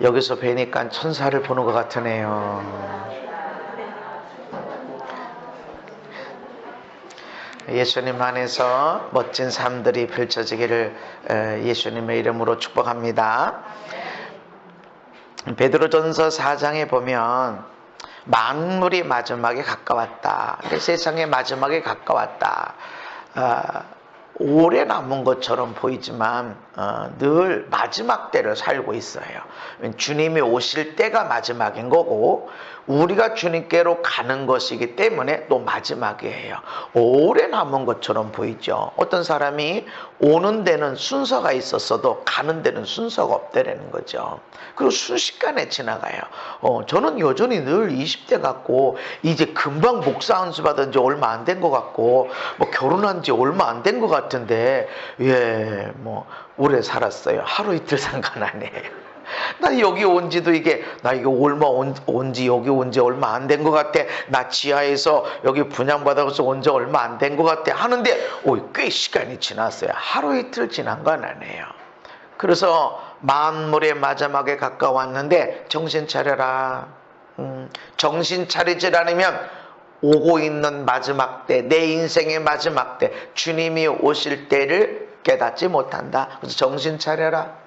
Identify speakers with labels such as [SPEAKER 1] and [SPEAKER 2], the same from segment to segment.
[SPEAKER 1] 여기서 뵈니까 천사를 보는 것 같으네요. 예수님 안에서 멋진 삶들이 펼쳐지기를 예수님의 이름으로 축복합니다. 베드로전서 4장에 보면 만물이 마지막에 가까웠다. 세상의 마지막에 가까웠다. 오래 남은 것처럼 보이지만 늘 마지막 때를 살고 있어요. 주님이 오실 때가 마지막인 거고 우리가 주님께로 가는 것이기 때문에 또 마지막이에요. 오래 남은 것처럼 보이죠. 어떤 사람이 오는 데는 순서가 있었어도 가는 데는 순서가 없다라는 거죠. 그리고 순식간에 지나가요. 저는 여전히 늘 20대 같고 이제 금방 목사 안수 받은 지 얼마 안 된 것 같고 결혼한 지 얼마 안 된 것 같은데 오래 살았어요. 하루 이틀 상관 안 해요. 나 여기 온 지도 나 이거 얼마 온지 여기 온 지 얼마 안 된 것 같아. 나 지하에서 여기 분양받아서 온 지 얼마 안 된 것 같아 하는데 꽤 시간이 지났어요. 하루 이틀 지난 건 아니에요. 그래서 만물의 마지막에 가까웠는데 정신 차려라. 정신 차리지 않으면 오고 있는 마지막 때, 내 인생의 마지막 때, 주님이 오실 때를 깨닫지 못한다. 그래서 정신 차려라.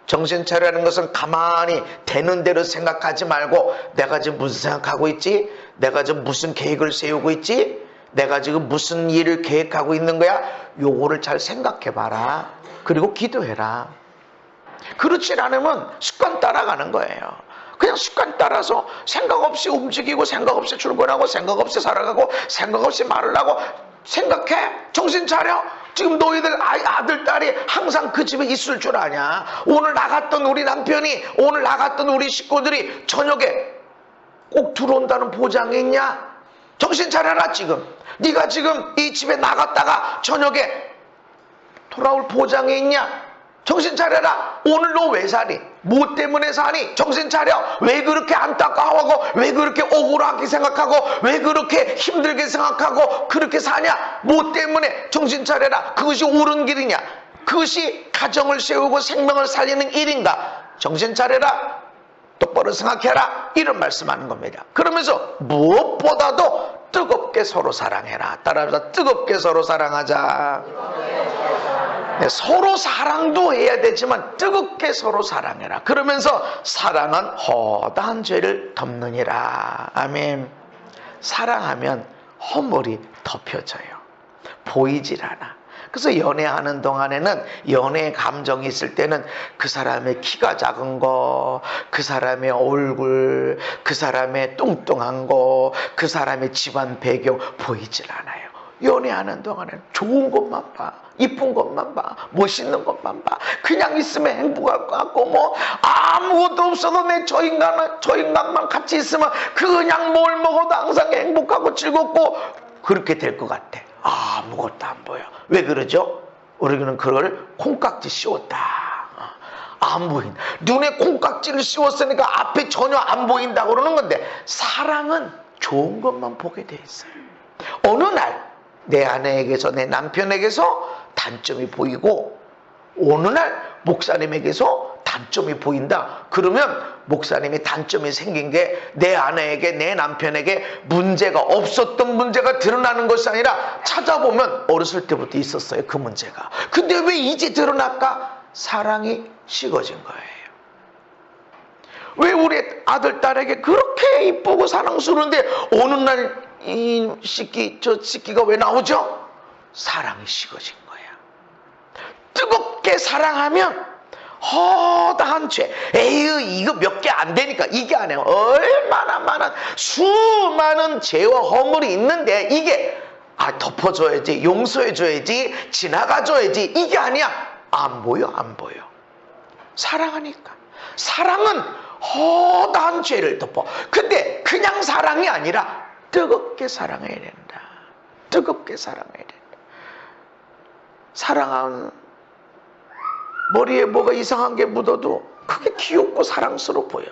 [SPEAKER 1] 정신 차리라는 것은 가만히 되는 대로 생각하지 말고 내가 지금 무슨 생각하고 있지? 내가 지금 무슨 계획을 세우고 있지? 내가 지금 무슨 일을 계획하고 있는 거야? 요거를 잘 생각해 봐라. 그리고 기도해라. 그렇지 않으면 습관 따라가는 거예요. 그냥 습관 따라서 생각 없이 움직이고 생각 없이 출근하고 생각 없이 살아가고 생각 없이 말을 하고 생각해. 정신 차려. 지금 너희들 아들, 딸이 항상 그 집에 있을 줄 아냐? 오늘 나갔던 우리 남편이, 오늘 나갔던 우리 식구들이 저녁에 꼭 들어온다는 보장이 있냐? 정신 차려라 지금. 네가 지금 이 집에 나갔다가 저녁에 돌아올 보장이 있냐? 정신 차려라. 오늘 너 왜 사니? 뭐 때문에 사니? 정신 차려. 왜 그렇게 안타까워하고 왜 그렇게 억울하게 생각하고 왜 그렇게 힘들게 생각하고 그렇게 사냐? 뭐 때문에? 정신 차려라. 그것이 옳은 길이냐? 그것이 가정을 세우고 생명을 살리는 일인가? 정신 차려라. 똑바로 생각해라. 이런 말씀하는 겁니다. 그러면서 무엇보다도 뜨겁게 서로 사랑해라. 따라서 뜨겁게 서로 사랑하자. 서로 사랑도 해야 되지만 뜨겁게 서로 사랑해라. 그러면서 사랑은 허다한 죄를 덮느니라. 아멘. 사랑하면 허물이 덮여져요. 보이질 않아. 그래서 연애하는 동안에는 연애 감정이 있을 때는 그 사람의 키가 작은 거, 그 사람의 얼굴, 그 사람의 뚱뚱한 거, 그 사람의 집안 배경 보이질 않아요. 연애하는 동안에는 좋은 것만 봐. 이쁜 것만 봐. 멋있는 것만 봐. 그냥 있으면 행복할 것 같고 아무것도 없어도 저 인간만 같이 있으면 그냥 뭘 먹어도 항상 행복하고 즐겁고 그렇게 될 것 같아. 아무것도 안 보여. 왜 그러죠? 우리는 그걸 콩깍지 씌웠다. 안 보인다. 눈에 콩깍지를 씌웠으니까 앞에 전혀 안 보인다고 그러는 건데 사랑은 좋은 것만 보게 돼 있어요. 어느 날 내 아내에게서 내 남편에게서 단점이 보이고 어느 날 목사님에게서 단점이 보인다. 그러면 목사님이 단점이 생긴 게 내 아내에게 내 남편에게 문제가 없었던 문제가 드러나는 것이 아니라 찾아보면 어렸을 때부터 있었어요. 그 문제가. 근데 왜 이제 드러날까? 사랑이 식어진 거예요. 왜 우리 아들, 딸에게 그렇게 이쁘고 사랑스러운데 어느 날 이 새끼 저 새끼가 왜 나오죠? 사랑이 식어진 거야. 뜨겁게 사랑하면 허다한 죄. 에휴 이거 몇 개 안 되니까 이게 안 해요. 얼마나 많은 수많은 죄와 허물이 있는데 이게 덮어줘야지, 용서해줘야지, 지나가줘야지 이게 아니야. 안 보여. 사랑하니까. 사랑은 허다한 죄를 덮어. 근데 그냥 사랑이 아니라 뜨겁게 사랑해야 된다. 뜨겁게 사랑해야 된다. 사랑하는 머리에 뭐가 이상한 게 묻어도 그게 귀엽고 사랑스러워 보여.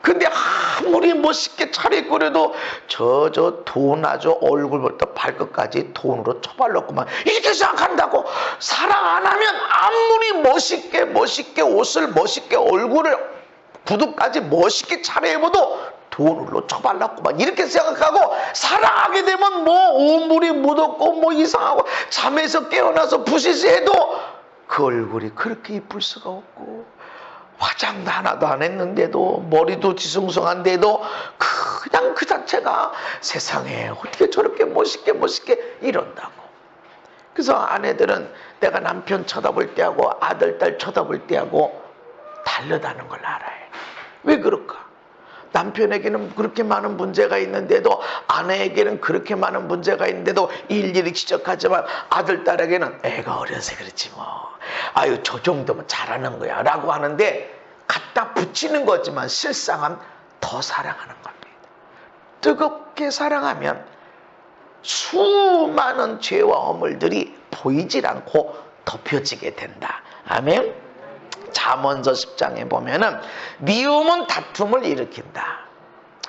[SPEAKER 1] 근데 아무리 멋있게 차리고 그래도 저 돈 아주 얼굴부터 발끝까지 돈으로 처발랐구만 이렇게 생각한다고. 사랑 안 하면 아무리 멋있게 옷을 멋있게 얼굴을 구두까지 멋있게 차려입어도 돈으로 처발랐고 막 이렇게 생각하고 사랑하게 되면 뭐 오물이 묻었고 뭐 이상하고 잠에서 깨어나서 부시시해도 그 얼굴이 그렇게 이쁠 수가 없고 화장도 하나도 안 했는데도 머리도 지숭숭한데도 그냥 그 자체가 세상에 어떻게 저렇게 멋있게 이런다고. 그래서 아내들은 내가 남편 쳐다볼 때하고 아들 딸 쳐다볼 때하고 다르다는 걸 알아요. 왜 그럴까? 남편에게는 그렇게 많은 문제가 있는데도 아내에게는 그렇게 많은 문제가 있는데도 일일이 지적하지만 아들 딸에게는 애가 어려서 그렇지 뭐 아유 저 정도면 잘하는 거야 라고 하는데 갖다 붙이는 거지만 실상은 더 사랑하는 겁니다. 뜨겁게 사랑하면 수많은 죄와 허물들이 보이질 않고 덮여지게 된다. 아멘. 잠언서 10장에 보면은 미움은 다툼을 일으킨다.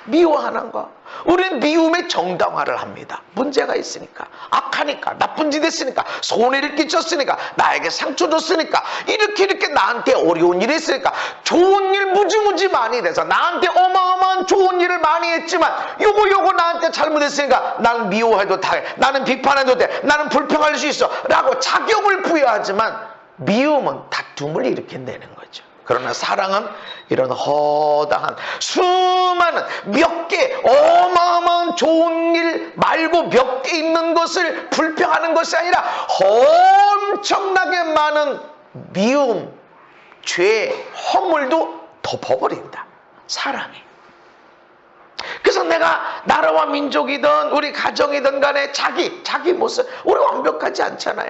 [SPEAKER 1] 미워하는 거. 우리는 미움의 정당화를 합니다. 문제가 있으니까, 악하니까, 나쁜 짓 했으니까, 손해를 끼쳤으니까, 나에게 상처 줬으니까, 이렇게 나한테 어려운 일이 있으니까, 좋은 일 무지무지 많이 돼서 나한테 어마어마한 좋은 일을 많이 했지만 요거 나한테 잘못했으니까 나는 미워해도 돼, 나는 비판해도 돼, 나는 불평할 수 있어 라고 자격을 부여하지만 미움은 다툼을 일으킨다는 거죠. 그러나 사랑은 이런 허다한 수많은 몇 개 어마어마한 좋은 일 말고 몇 개 있는 것을 불평하는 것이 아니라 엄청나게 많은 미움, 죄, 허물도 덮어버린다. 사랑이. 그래서 내가 나라와 민족이든 우리 가정이든 간에 자기 모습, 우리 완벽하지 않잖아요.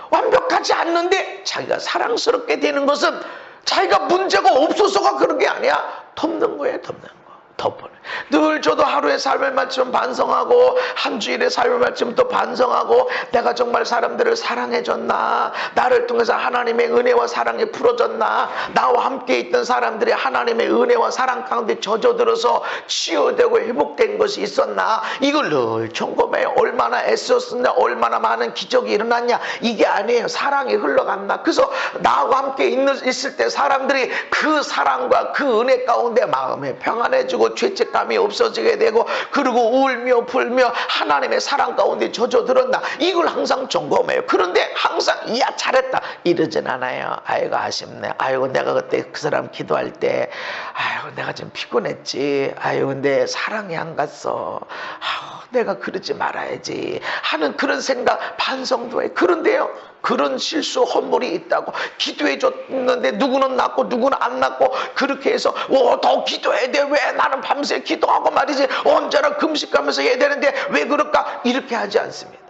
[SPEAKER 1] 완벽하지 않는데 자기가 사랑스럽게 되는 것은 자기가 문제가 없어서가 그런 게 아니야. 덮는 거예요, 덮는 거. 덮어내. 늘 저도 하루의 삶을 마치면 반성하고 한 주일의 삶을 마치면 또 반성하고 내가 정말 사람들을 사랑해줬나, 나를 통해서 하나님의 은혜와 사랑이 풀어졌나, 나와 함께 있던 사람들이 하나님의 은혜와 사랑 가운데 젖어들어서 치유되고 회복된 것이 있었나, 이걸 늘 점검해요. 얼마나 애썼었냐, 얼마나 많은 기적이 일어났냐. 이게 아니에요. 사랑이 흘러갔나. 그래서 나와 함께 있을 때 사람들이 그 사랑과 그 은혜 가운데 마음에 평안해지고 죄책감이 없어지게 되고 그리고 울며 불며 하나님의 사랑 가운데 젖어들었나, 이걸 항상 점검해요. 그런데 항상 이야 잘했다 이러진 않아요. 아이고 아쉽네, 아이고 내가 그때 그 사람 기도할 때 아이고 내가 좀 피곤했지, 아이고 근데 사랑이 안 갔어, 아이고 내가 그러지 말아야지 하는 그런 생각, 반성도 해. 그런데요, 그런 실수 허물이 있다고 기도해 줬는데 누구는 낫고 누구는 안 낫고 그렇게 해서 더 기도해야 돼, 왜 나는 밤새 기도하고 말이지 언제나 금식하면서 해야 되는데 왜 그럴까, 이렇게 하지 않습니다.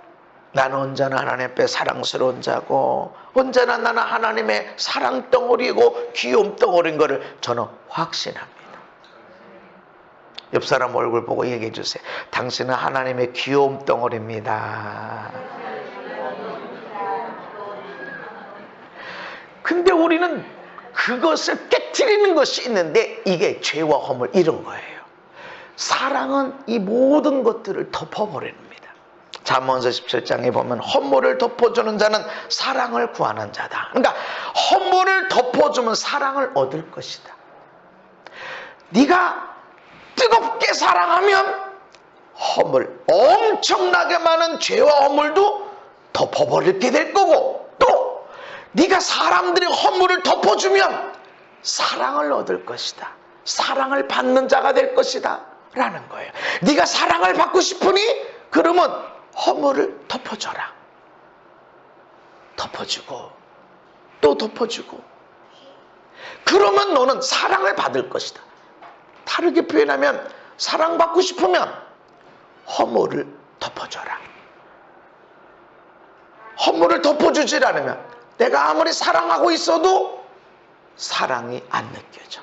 [SPEAKER 1] 나는 언제나 하나님 앞에 사랑스러운 자고 언제나 나는 하나님의 사랑 덩어리고 귀여움 덩어리인 것을 저는 확신합니다. 옆 사람 얼굴 보고 얘기해 주세요. 당신은 하나님의 귀여움 덩어리입니다. 근데 우리는 그것을 깨트리는 것이 있는데 이게 죄와 허물 이런 거예요. 사랑은 이 모든 것들을 덮어버립니다. 잠언서 17장에 보면 허물을 덮어주는 자는 사랑을 구하는 자다. 그러니까 허물을 덮어주면 사랑을 얻을 것이다. 네가 뜨겁게 사랑하면 허물, 엄청나게 많은 죄와 허물도 덮어버리게 될 거고, 또 네가 사람들의 허물을 덮어주면 사랑을 얻을 것이다. 사랑을 받는 자가 될 것이다 라는 거예요. 네가 사랑을 받고 싶으니 그러면 허물을 덮어줘라. 덮어주고 또 덮어주고, 그러면 너는 사랑을 받을 것이다. 다르게 표현하면 사랑받고 싶으면 허물을 덮어줘라. 허물을 덮어주지 않으면 내가 아무리 사랑하고 있어도 사랑이 안 느껴져.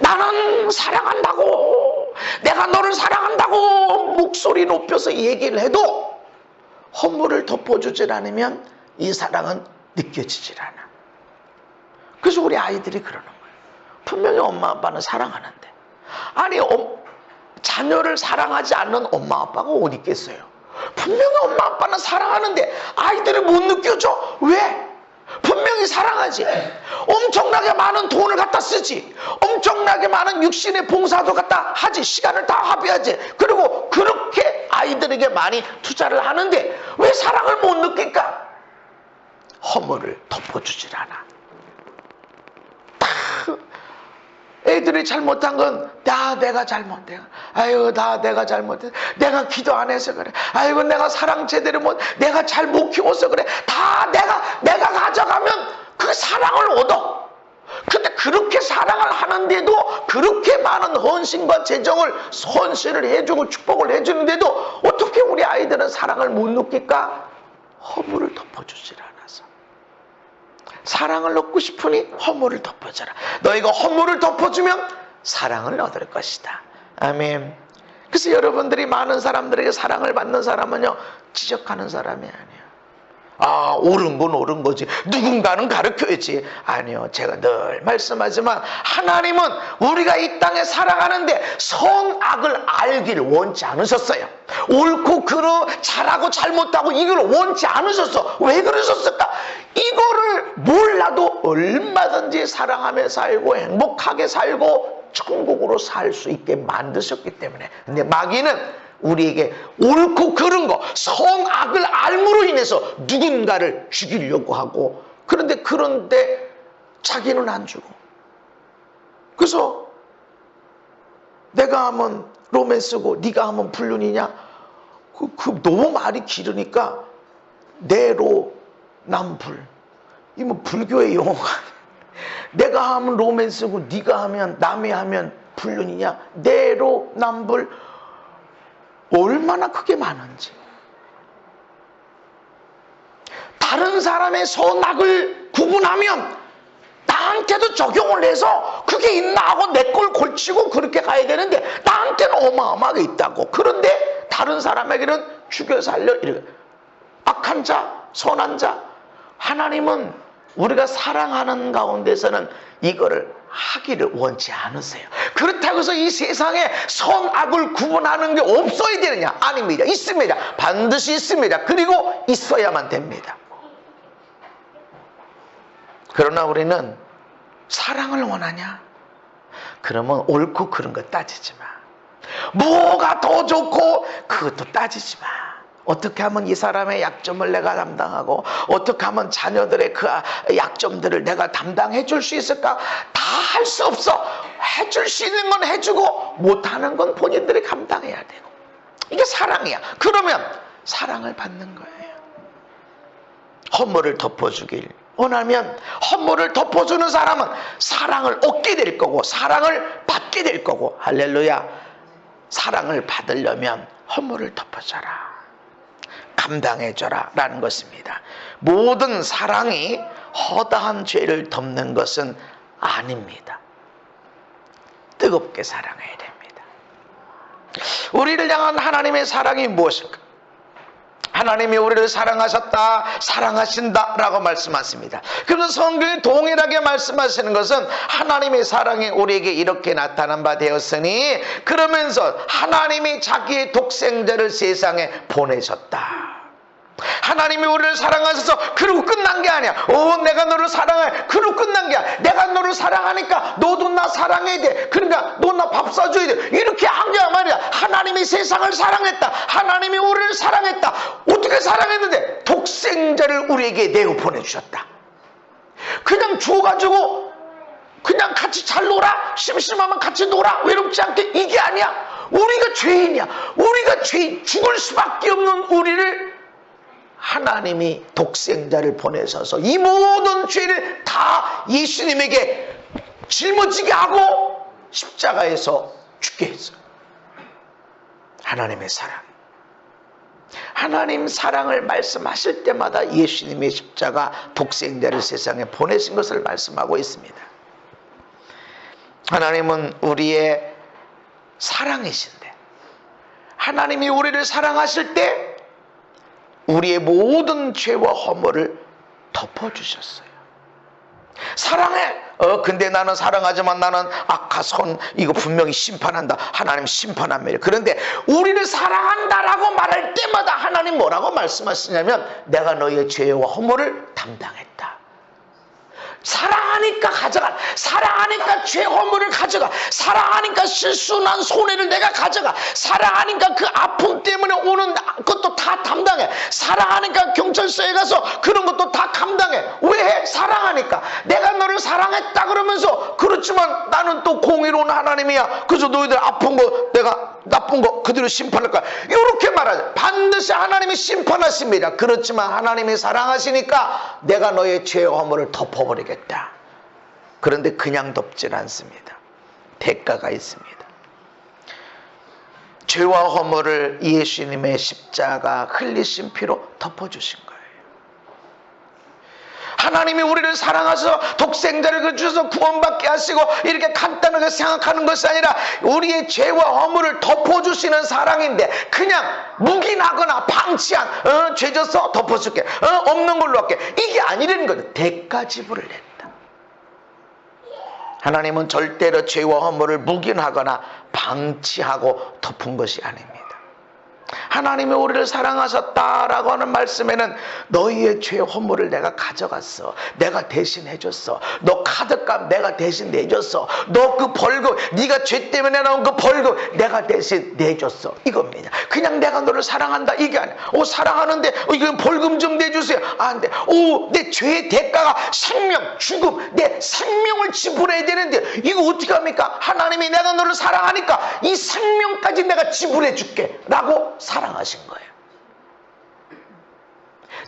[SPEAKER 1] 나는 사랑한다고, 내가 너를 사랑한다고 목소리 높여서 얘기를 해도 허물을 덮어주질 않으면 이 사랑은 느껴지질 않아. 그래서 우리 아이들이 그러는 거예요. 분명히 엄마 아빠는 사랑하는데, 아니 자녀를 사랑하지 않는 엄마 아빠가 어디 있겠어요. 분명히 엄마 아빠는 사랑하는데 아이들이 못 느껴져. 왜? 감당하지. 엄청나게 많은 돈을 갖다 쓰지. 엄청나게 많은 육신의 봉사도 갖다 하지. 시간을 다 합의하지. 그리고 그렇게 아이들에게 많이 투자를 하는데 왜 사랑을 못 느낄까? 허물을 덮어주질 않아. 애들이 잘못한 건 다 내가 잘못해. 아유, 다 내가 잘못해. 내가 기도 안 해서 그래. 아이고, 내가 사랑 제대로 못, 내가 잘 못 키워서 그래. 다 내가 가져가면 그 사랑을 얻어. 근데 그렇게 사랑을 하는데도 그렇게 많은 헌신과 재정을 헌신을 해주고 축복을 해주는데도 어떻게 우리 아이들은 사랑을 못 느낄까? 허물을 덮어주질 않아서. 사랑을 얻고 싶으니 허물을 덮어줘라. 너희가 허물을 덮어주면 사랑을 얻을 것이다. 아멘. 그래서 여러분들이 많은 사람들에게 사랑을 받는 사람은요, 지적하는 사람이 아니에요. 아, 옳은 건 옳은 거지. 누군가는 가르쳐야지. 아니요. 제가 늘 말씀하지만 하나님은 우리가 이 땅에 살아가는데 선악을 알기를 원치 않으셨어요. 옳고 그르 잘하고 잘못하고 이걸 원치 않으셨어. 왜 그러셨을까? 이거를 몰라도 얼마든지 사랑하며 살고 행복하게 살고 천국으로 살 수 있게 만드셨기 때문에. 근데 마귀는 우리에게 옳고 그른 거, 선악을 알므로 인해서 누군가를 죽이려고 하고, 그런데 자기는 안 죽어. 그래서 내가 하면 로맨스고 네가 하면 불륜이냐? 너무 말이 길으니까 내로 남불. 이 뭐 불교의 용어가 내가 하면 로맨스고 네가 하면 남이 하면 불륜이냐? 내로 남불. 얼마나 그게 많은지. 다른 사람의 선악을 구분하면 나한테도 적용을 해서 그게 있나 하고 내 걸 골치고 그렇게 가야 되는데 나한테는 어마어마하게 있다고. 그런데 다른 사람에게는 죽여 살려 이렇게. 악한 자, 선한 자. 하나님은 우리가 사랑하는 가운데서는 이거를 하기를 원치 않으세요. 그렇다고 해서 이 세상에 선악을 구분하는 게 없어야 되느냐? 아닙니다. 있습니다. 반드시 있습니다. 그리고 있어야만 됩니다. 그러나 우리는 사랑을 원하냐? 그러면 옳고 그른 거 따지지 마. 뭐가 더 좋고 그것도 따지지 마. 어떻게 하면 이 사람의 약점을 내가 담당하고 어떻게 하면 자녀들의 그 약점들을 내가 담당해 줄 수 있을까? 다 할 수 없어. 해줄 수 있는 건 해주고 못하는 건 본인들이 감당해야 되고. 이게 사랑이야. 그러면 사랑을 받는 거예요. 허물을 덮어주길 원하면 허물을 덮어주는 사람은 사랑을 얻게 될 거고 사랑을 받게 될 거고. 할렐루야. 사랑을 받으려면 허물을 덮어줘라. 감당해줘라 라는 것입니다. 모든 사랑이 허다한 죄를 덮는 것은 아닙니다. 뜨겁게 사랑해야 됩니다. 우리를 향한 하나님의 사랑이 무엇일까? 하나님이 우리를 사랑하셨다, 사랑하신다 라고 말씀하십니다. 그래서 성경이 동일하게 말씀하시는 것은 하나님의 사랑이 우리에게 이렇게 나타난 바 되었으니 그러면서 하나님이 자기의 독생자를 세상에 보내셨다. 하나님이 우리를 사랑하셔서 그러고 끝난 게 아니야. 내가 너를 사랑해. 그러고 끝난 게 아니야. 내가 너를 사랑하니까 너도 나 사랑해야 돼. 그러니까 너 나 밥 사줘야 돼. 이렇게 한 게 말이야. 하나님이 세상을 사랑했다. 하나님이 우리를 사랑했다. 어떻게 사랑했는데? 독생자를 우리에게 내어 보내주셨다. 그냥 줘가지고 그냥 같이 잘 놀아? 심심하면 같이 놀아? 외롭지 않게? 이게 아니야. 우리가 죄인이야. 우리가 죽을 수밖에 없는 우리를 하나님이 독생자를 보내셔서 이 모든 죄를 다 예수님에게 짊어지게 하고 십자가에서 죽게 했어요. 하나님의 사랑. 하나님 사랑을 말씀하실 때마다 예수님의 십자가 독생자를 세상에 보내신 것을 말씀하고 있습니다. 하나님은 우리의 사랑이신데 하나님이 우리를 사랑하실 때 우리의 모든 죄와 허물을 덮어주셨어요. 사랑해. 근데 나는 사랑하지만 나는 악하선 이거 분명히 심판한다. 하나님 심판합니다. 그런데 우리를 사랑한다라고 말할 때마다 하나님 뭐라고 말씀하시냐면 내가 너희의 죄와 허물을 담당했다. 사랑하니까 가져가. 사랑하니까 죄 허물을 가져가. 사랑하니까 실수난 손해를 내가 가져가. 사랑하니까 그 아픔 때문에 오는 것도 다 담당해. 사랑하니까 경찰서에 가서 그런 것도 다 감당해. 왜 해? 사랑하니까. 내가 너를 사랑했다 그러면서 그렇지만 나는 또 공의로운 하나님이야. 그래서 너희들 아픈 거 내가 나쁜 거 그대로 심판할 거야. 이렇게 말하죠. 반드시 하나님이 심판하십니다. 그렇지만 하나님이 사랑하시니까 내가 너의 죄의 허물을 덮어버리겠다. 그런데 그냥 덮질 않습니다. 대가가 있습니다. 죄와 허물을 예수님의 십자가 흘리신 피로 덮어주신 거예요. 하나님이 우리를 사랑하셔서 독생자를 주셔서 구원받게 하시고 이렇게 간단하게 생각하는 것이 아니라 우리의 죄와 허물을 덮어주시는 사랑인데 그냥 묵인하거나 방치한 죄져서 덮어줄게 없는 걸로 할게 이게 아니라는 거죠. 대가 지불을 했다. 하나님은 절대로 죄와 허물을 묵인하거나 방치하고 덮은 것이 아닙니다. 하나님이 우리를 사랑하셨다라고 하는 말씀에는 너희의 죄 허물을 내가 가져갔어. 내가 대신 해줬어. 너 카드값 내가 대신 내줬어. 너 그 벌금 네가 죄 때문에 나온 그 벌금 내가 대신 내줬어. 이겁니다. 그냥 내가 너를 사랑한다 이게 아니야. 사랑하는데 이거 벌금 좀 내주세요. 안 돼. 내 죄의 대가가 생명, 죽음, 내 생명을 지불해야 되는데 이거 어떻게 합니까? 하나님이 내가 너를 사랑하니까 이 생명까지 내가 지불해 줄게 라고 사랑하신 거예요.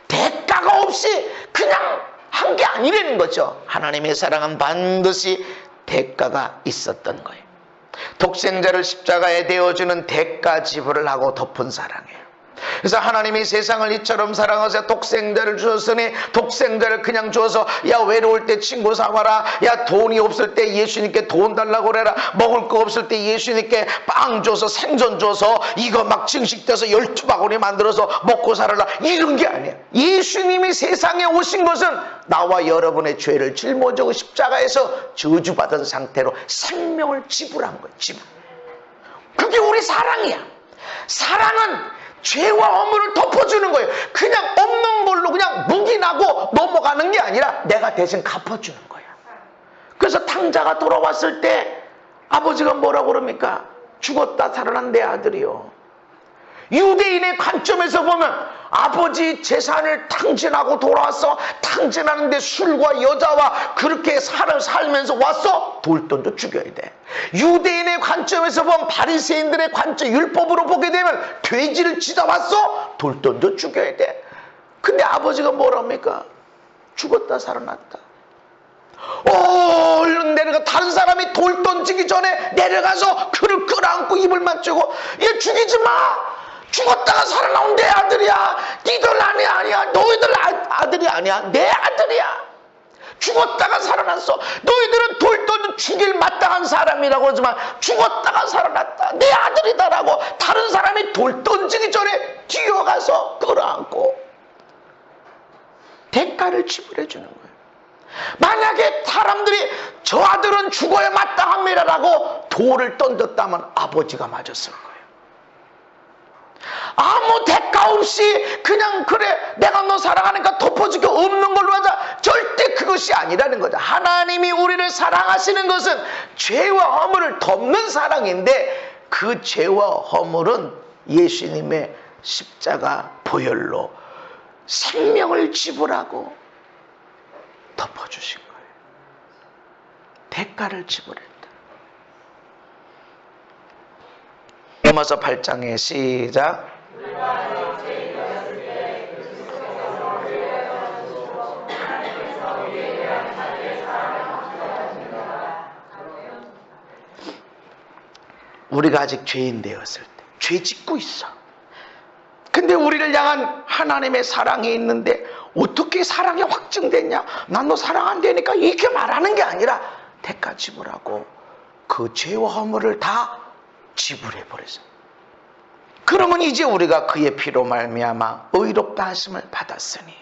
[SPEAKER 1] 대가가 없이 그냥 한 게 아니라는 거죠. 하나님의 사랑은 반드시 대가가 있었던 거예요. 독생자를 십자가에 대어주는 대가 지불을 하고 덮은 사랑이에요. 그래서 하나님이 세상을 이처럼 사랑하셔 독생자를 주셨으니 독생자를 그냥 주어서 야 외로울 때 친구 삼아라. 야 돈이 없을 때 예수님께 돈 달라고 그래라. 먹을 거 없을 때 예수님께 빵 줘서 생선 줘서 이거 막 증식돼서 12바구니 만들어서 먹고 살아라. 이런 게 아니야. 예수님이 세상에 오신 것은 나와 여러분의 죄를 짊어지고 십자가에서 저주받은 상태로 생명을 지불한 거야. 지불. 그게 우리 사랑이야. 사랑은 죄와 허물을 덮어주는 거예요. 그냥 없는 걸로 그냥 묵인하고 넘어가는 게 아니라 내가 대신 갚아주는 거야. 그래서 탕자가 돌아왔을 때 아버지가 뭐라고 그럽니까? 죽었다 살아난 내 아들이요. 유대인의 관점에서 보면 아버지 재산을 탕진하고 돌아왔어. 탕진하는데 술과 여자와 그렇게 살면서 왔어. 돌 던져 죽여야 돼. 유대인의 관점에서 보면 바리새인들의 관점 율법으로 보게 되면 돼지를 찢어왔어. 돌 던져 죽여야 돼. 근데 아버지가 뭐랍니까? 죽었다 살아났다. 얼른 내려가. 다른 사람이 돌 던지기 전에 내려가서 그를 끌어안고 입을 맞추고 얘 죽이지 마. 죽었다가 살아나온 내 아들이야. 니들 아니야. 너희들 아들이 아니야. 내 아들이야. 죽었다가 살아났어. 너희들은 돌 던져 죽일 마땅한 사람이라고 하지만 죽었다가 살아났다. 내 아들이다라고 다른 사람이 돌 던지기 전에 뛰어가서 끌어안고 대가를 지불해 주는 거예요. 만약에 사람들이 저 아들은 죽어야 마땅합니다라고 돌을 던졌다면 아버지가 맞았을 거예요. 아무 대가 없이 그냥 그래 내가 너 사랑하니까 덮어주기 없는 걸로 하자. 절대 그것이 아니라는 거죠. 하나님이 우리를 사랑하시는 것은 죄와 허물을 덮는 사랑인데 그 죄와 허물은 예수님의 십자가 보혈로 생명을 지불하고 덮어주신 거예요. 대가를 지불했다. 로마서 8장에 시작. 우리가 아직 죄인 되었을 때 죄 짓고 있어. 근데 우리를 향한 하나님의 사랑이 있는데 어떻게 사랑이 확증됐냐? 난 너 사랑 안 되니까 이렇게 말하는 게 아니라 대가 지불하고 그 죄와 허물을 다 지불해 버렸어. 그러면 이제 우리가 그의 피로 말미암아 의롭다 하심을 받았으니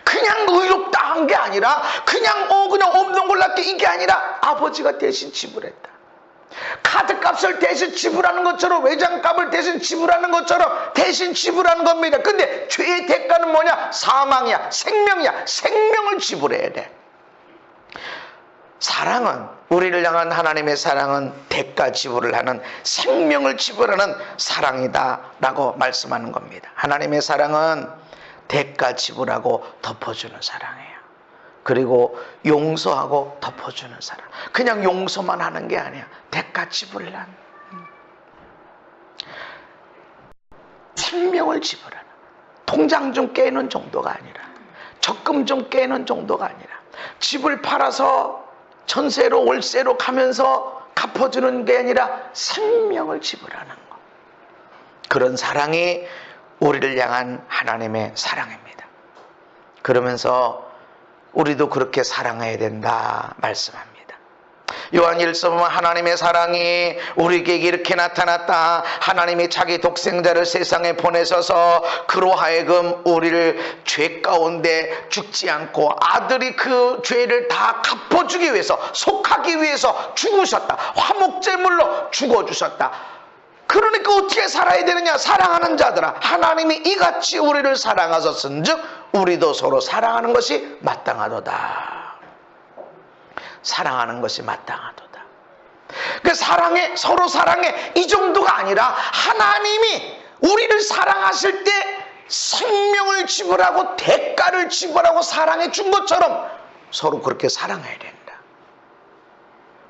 [SPEAKER 1] 그냥 의롭다 한 게 아니라 그냥 없는 걸로 할게 이게 아니라 아버지가 대신 지불했다. 카드값을 대신 지불하는 것처럼 외장값을 대신 지불하는 것처럼 대신 지불하는 겁니다. 근데 죄의 대가는 뭐냐? 사망이야. 생명이야. 생명을 지불해야 돼. 사랑은, 우리를 향한 하나님의 사랑은 대가 지불을 하는, 생명을 지불하는 사랑이다 라고 말씀하는 겁니다. 하나님의 사랑은 대가 지불하고 덮어주는 사랑이에요. 그리고 용서하고 덮어주는 사랑. 그냥 용서만 하는 게 아니야. 대가 지불을 하는, 생명을 지불하는, 통장 좀 깨는 정도가 아니라, 적금 좀 깨는 정도가 아니라, 집을 팔아서 전세로 월세로 가면서 갚아주는 게 아니라 생명을 지불하는 것. 그런 사랑이 우리를 향한 하나님의 사랑입니다. 그러면서 우리도 그렇게 사랑해야 된다 말씀합니다. 요한일서 보면 하나님의 사랑이 우리에게 이렇게 나타났다. 하나님이 자기 독생자를 세상에 보내셔서 그로 하여금 우리를 죄 가운데 죽지 않고 아들이 그 죄를 다 갚아주기 위해서, 속하기 위해서 죽으셨다. 화목제물로 죽어주셨다. 그러니까 어떻게 살아야 되느냐? 사랑하는 자들아, 하나님이 이같이 우리를 사랑하셨은즉 우리도 서로 사랑하는 것이 마땅하도다. 사랑하는 것이 마땅하도다. 그 사랑해, 서로 사랑해, 이 정도가 아니라 하나님이 우리를 사랑하실 때 생명을 지불하고 대가를 지불하고 사랑해 준 것처럼 서로 그렇게 사랑해야 된다.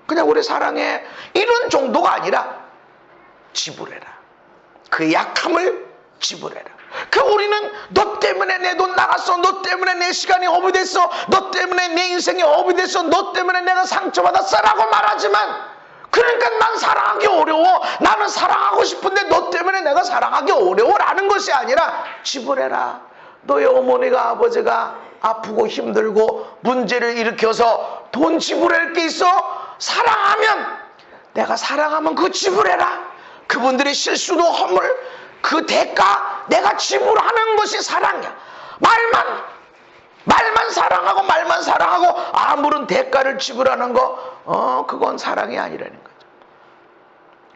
[SPEAKER 1] 그냥 우리 사랑해 이런 정도가 아니라 지불해라. 그 약함을 지불해라. 그 우리는 너 때문에 내 돈 나갔어, 너 때문에 내 시간이 허비됐어, 너 때문에 내 인생이 허비됐어, 너 때문에 내가 상처받았어 라고 말하지만, 그러니까 난 사랑하기 어려워, 나는 사랑하고 싶은데 너 때문에 내가 사랑하기 어려워 라는 것이 아니라 지불해라. 너의 어머니가 아버지가 아프고 힘들고 문제를 일으켜서 돈 지불할 게 있어? 사랑하면, 내가 사랑하면 그거 지불해라. 그분들의 실수도 허물, 그 대가 내가 지불하는 것이 사랑이야. 말만 사랑하고 말만 사랑하고 아무런 대가를 지불하는 거, 그건 사랑이 아니라는 거죠.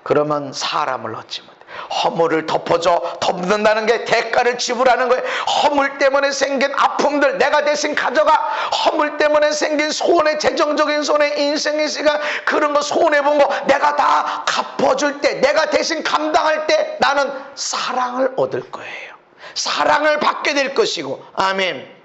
[SPEAKER 1] 그러면 사람을 얻지 못해. 허물을 덮는다는 게 대가를 지불하는 거예요. 허물 때문에 생긴 아픔들 내가 대신 가져가. 허물 때문에 생긴 손해, 재정적인 손해, 인생의 시간, 그런 거 손해본 거 내가 다 갚아줄 때, 내가 대신 감당할 때 나는 사랑을 얻을 거예요. 사랑을 받게 될 것이고. 아멘.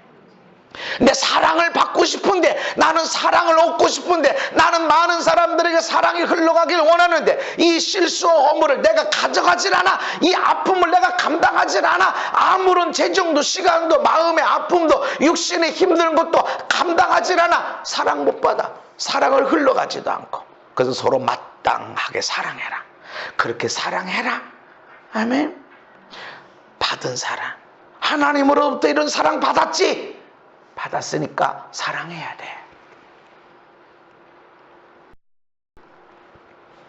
[SPEAKER 1] 내 사랑을 받고 싶은데, 나는 사랑을 얻고 싶은데, 나는 많은 사람들에게 사랑이 흘러가길 원하는데 이 실수와 허물을 내가 가져가질 않아. 이 아픔을 내가 감당하질 않아. 아무런 재정도 시간도 마음의 아픔도 육신의 힘든 것도 감당하질 않아. 사랑 못 받아. 사랑을 흘러가지도 않고. 그래서 서로 마땅하게 사랑해라. 그렇게 사랑해라. 아멘. 받은 사랑, 하나님으로부터 이런 사랑 받았지? 받았으니까 사랑해야 돼.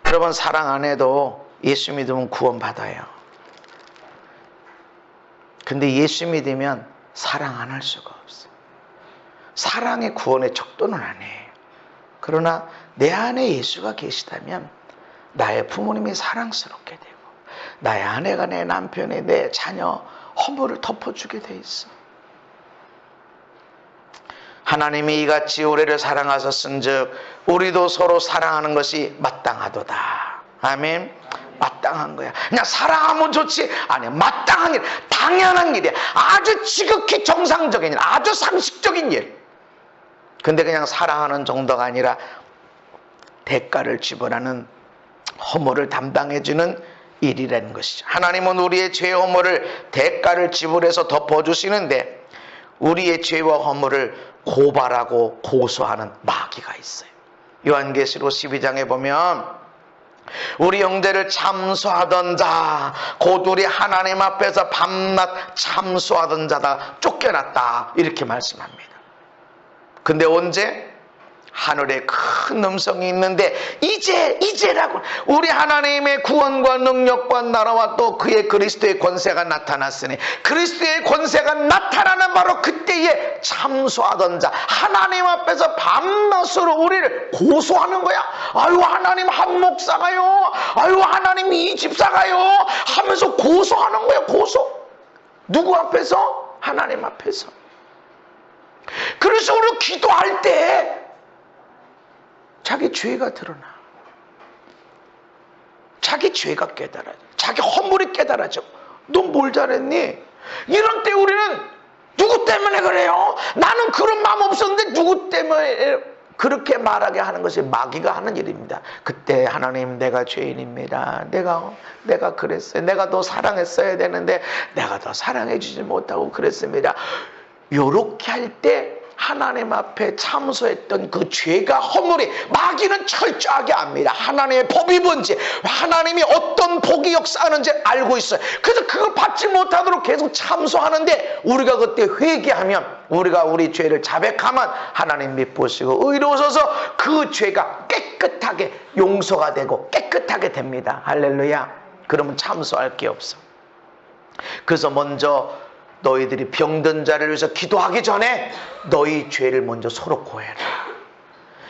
[SPEAKER 1] 여러분, 사랑 안 해도 예수 믿으면 구원 받아요. 근데 예수 믿으면 사랑 안 할 수가 없어요. 사랑의 구원의 척도는 아니에요. 그러나 내 안에 예수가 계시다면 나의 부모님이 사랑스럽게 되고, 나의 아내가 내 남편이 내 자녀 허물을 덮어주게 돼 있어. 하나님이 이같이 우리를 사랑하셨은즉 우리도 서로 사랑하는 것이 마땅하도다. 아멘. 마땅한 거야. 그냥 사랑하면 좋지, 아니, 마땅한 일, 당연한 일이야. 아주 지극히 정상적인 일, 아주 상식적인 일. 근데 그냥 사랑하는 정도가 아니라 대가를 지불하는, 허물을 담당해주는 일이라는 것이죠. 하나님은 우리의 죄 허물을 대가를 지불해서 덮어주시는데, 우리의 죄와 허물을 고발하고 고소하는 마귀가 있어요. 요한계시록 12장에 보면 우리 형제를 참소하던 자, 곧 우리 하나님 앞에서 밤낮 참소하던 자다 쫓겨났다, 이렇게 말씀합니다. 근데 언제? 하늘에 큰 음성이 있는데 이제라고, 우리 하나님의 구원과 능력과 나라와 또 그의 그리스도의 권세가 나타났으니, 그리스도의 권세가 나타나는 바로 그때에 참소하던 자, 하나님 앞에서 밤낮으로 우리를 고소하는 거야. 아유, 하나님 한 목사가요, 아유, 하나님 이 집사가요 하면서 고소하는 거야. 고소. 누구 앞에서? 하나님 앞에서. 그래서 우리 기도할 때 자기 죄가 드러나. 자기 죄가 깨달아져. 자기 허물이 깨달아져. 너 뭘 잘했니? 이런 때 우리는 누구 때문에 그래요? 나는 그런 마음 없었는데 누구 때문에 그렇게 말하게 하는 것이 마귀가 하는 일입니다. 그때 하나님, 내가 죄인입니다. 내가 그랬어요. 내가 더 사랑했어야 되는데 내가 더 사랑해 주지 못하고 그랬습니다. 요렇게 할 때 하나님 앞에 참소했던 그 죄가 허물이, 마귀는 철저하게 압니다. 하나님의 법이 뭔지, 하나님이 어떤 복이 역사하는지 알고 있어요. 그래서 그걸 받지 못하도록 계속 참소하는데, 우리가 그때 회개하면, 우리가 우리 죄를 자백하면 하나님이 보시고 의로우셔서 그 죄가 깨끗하게 용서가 되고 깨끗하게 됩니다. 할렐루야. 그러면 참소할 게 없어. 그래서 먼저 너희들이 병든 자를 위해서 기도하기 전에 너희 죄를 먼저 서로 고해라.